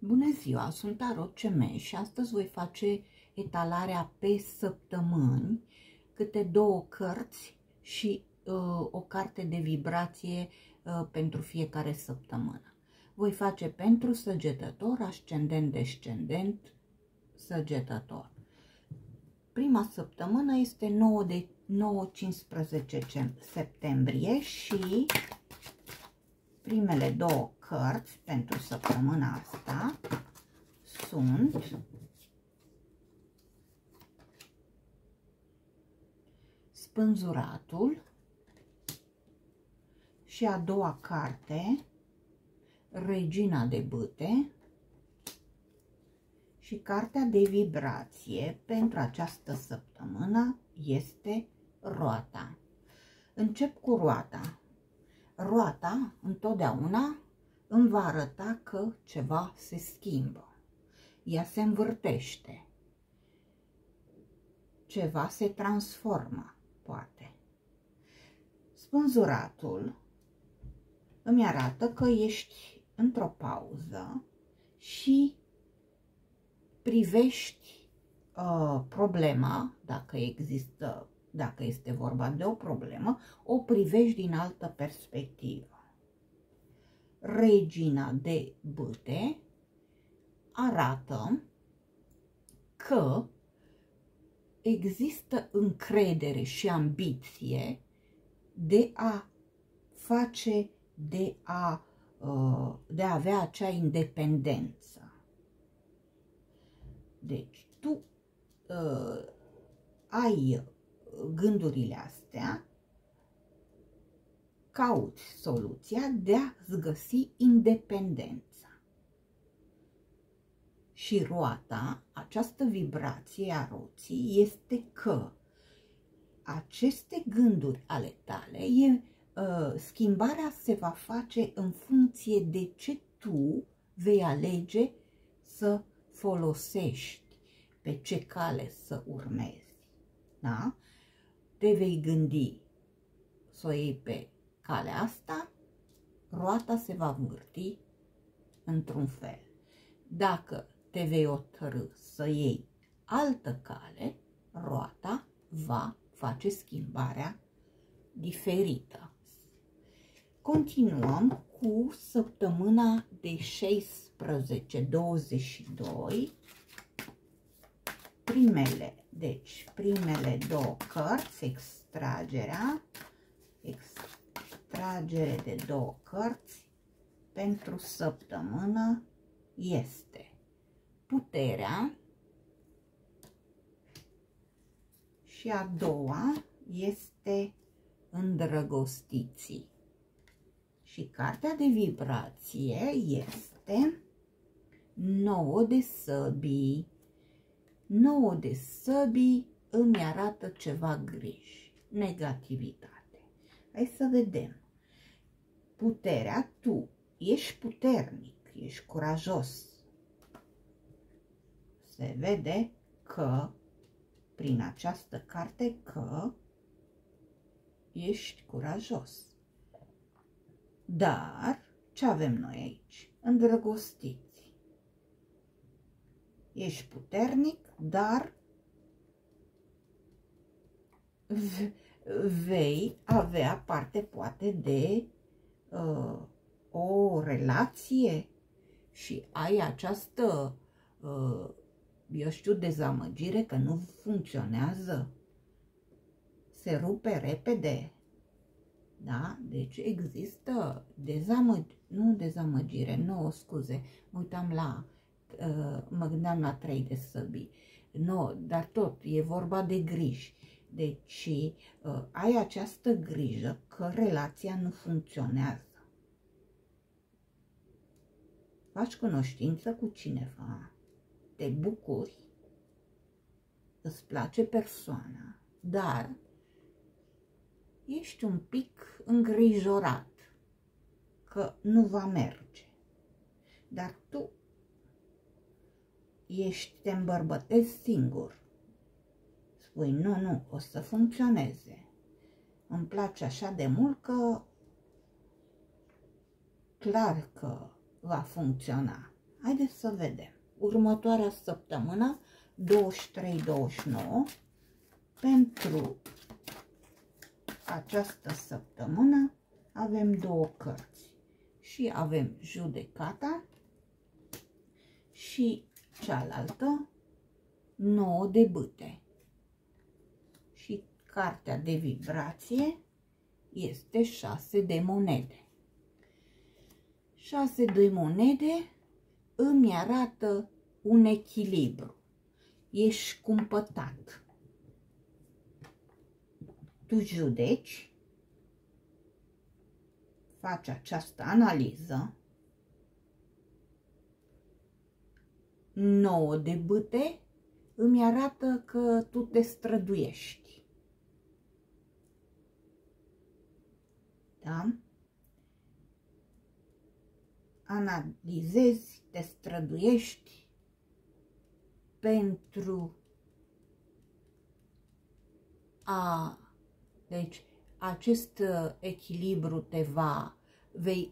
Bună ziua, sunt Tarot CM și astăzi voi face etalarea pe săptămâni, câte 2 cărți și o carte de vibrație pentru fiecare săptămână. Voi face pentru săgetător, ascendent, descendent, săgetător. Prima săptămână este 9-15 septembrie și primele 2 cărți pentru săptămâna asta sunt Spânzuratul și a doua carte Regina de bâte și cartea de vibrație pentru această săptămână este Roata. Încep cu roata. Roata întotdeauna îmi va arăta că ceva se schimbă. Ea se învârtește. Ceva se transformă, poate. Spânzuratul îmi arată că ești într-o pauză și privești problema, dacă este vorba de o problemă, o privești din altă perspectivă. Regina de bâte arată că există încredere și ambiție de a face, de a avea acea independență. Deci tu ai gândurile astea, cauți soluția de a-ți găsi independența. Și roata, această vibrație a roții, este că aceste gânduri ale tale, schimbarea se va face în funcție de ce tu vei alege să folosești, pe ce cale să urmezi. Da? Te vei gândi să o iei pe calea asta, roata se va învârti într-un fel. Dacă te vei hotărâ să iei altă cale, roata va face schimbarea diferită. Continuăm cu săptămâna de 16-22. Primele 2 cărți, extragere de 2 cărți pentru săptămână este Puterea și a doua este Îndrăgostiții. Și cartea de vibrație este 9 de săbii. 9 de săbii îmi arată ceva griji, negativitate. Hai să vedem. Puterea, tu ești puternic, ești curajos. Se vede că, prin această carte, că ești curajos. Dar, ce avem noi aici? Îndrăgostiți. Ești puternic, dar vei avea parte, poate, de o relație și ai această, eu știu, dezamăgire că nu funcționează, se rupe repede. Da? Deci există mă gândeam la 3 de săbii. Dar tot, e vorba de griji. Deci ai această grijă că relația nu funcționează. Faci cunoștință cu cineva, te bucuri, îți place persoana, dar ești un pic îngrijorat că nu va merge. Dar tu te îmbărbătezi singur. Spui, nu, o să funcționeze. Îmi place așa de mult că clar că va funcționa. Haideți să vedem. Următoarea săptămână, 23-29, pentru această săptămână avem două cărți. Și avem Judecata și cealaltă, 9 de bâte. Și cartea de vibrație este 6 de monede. 6 de monede îmi arată un echilibru. Ești cumpătat. Tu judeci, faci această analiză. 9 de bâte îmi arată că tu te străduiești. Da? Analizezi, te străduiești pentru a... Deci, acest echilibru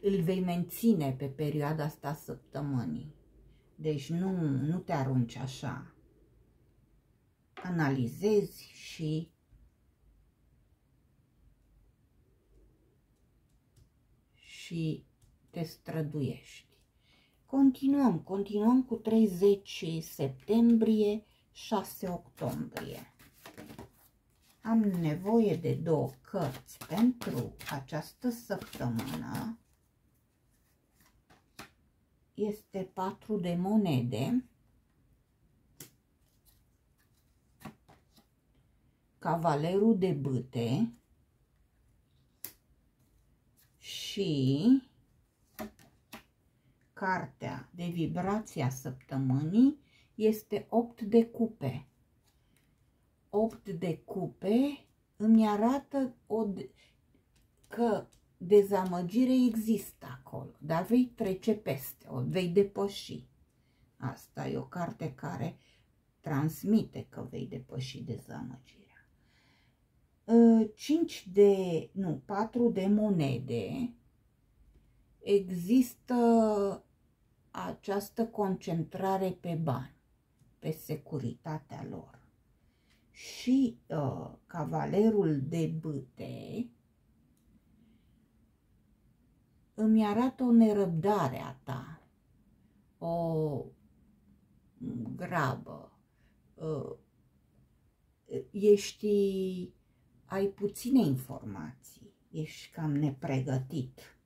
îl vei menține pe perioada asta săptămânii. Deci nu te arunci așa. Analizezi și te străduiești. Continuăm cu 30 septembrie, 6 octombrie. Am nevoie de două cărți pentru această săptămână. Este 4 de monede, Cavalerul de bâte și cartea de vibrație a săptămânii este 8 de cupe. 8 de cupe îmi arată că dezamăgire există acolo, dar vei trece peste, o vei depăși. Asta e o carte care transmite că vei depăși dezamăgirea. 4 de monede, există această concentrare pe bani, pe securitatea lor. Și Cavalerul de bâte îmi arată o nerăbdare a ta, o grabă, ai puține informații, ești cam nepregătit.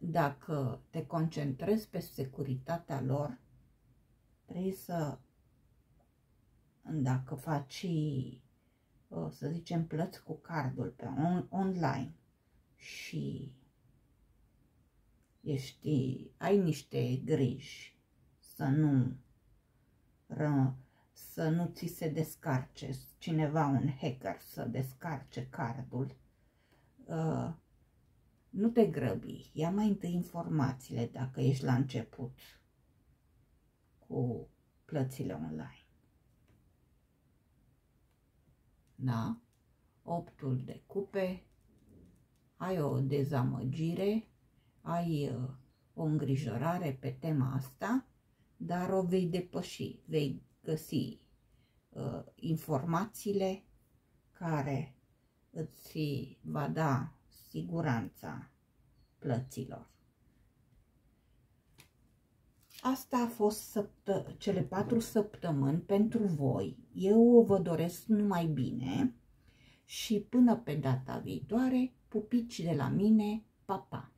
Dacă te concentrezi pe securitatea lor, trebuie dacă faci, să zicem, plăți cu cardul pe online și ai niște griji să nu ți se descarce cineva, un hacker, să descarce cardul, nu te grăbi, ia mai întâi informațiile dacă ești la început cu plățile online. Da? 8 de cupe, ai o dezamăgire, ai o îngrijorare pe tema asta, dar o vei depăși, vei găsi informațiile care îți va da siguranța plăților. Asta a fost cele 4 săptămâni pentru voi. Eu vă doresc numai bine și până pe data viitoare, pupici de la mine, pa, pa!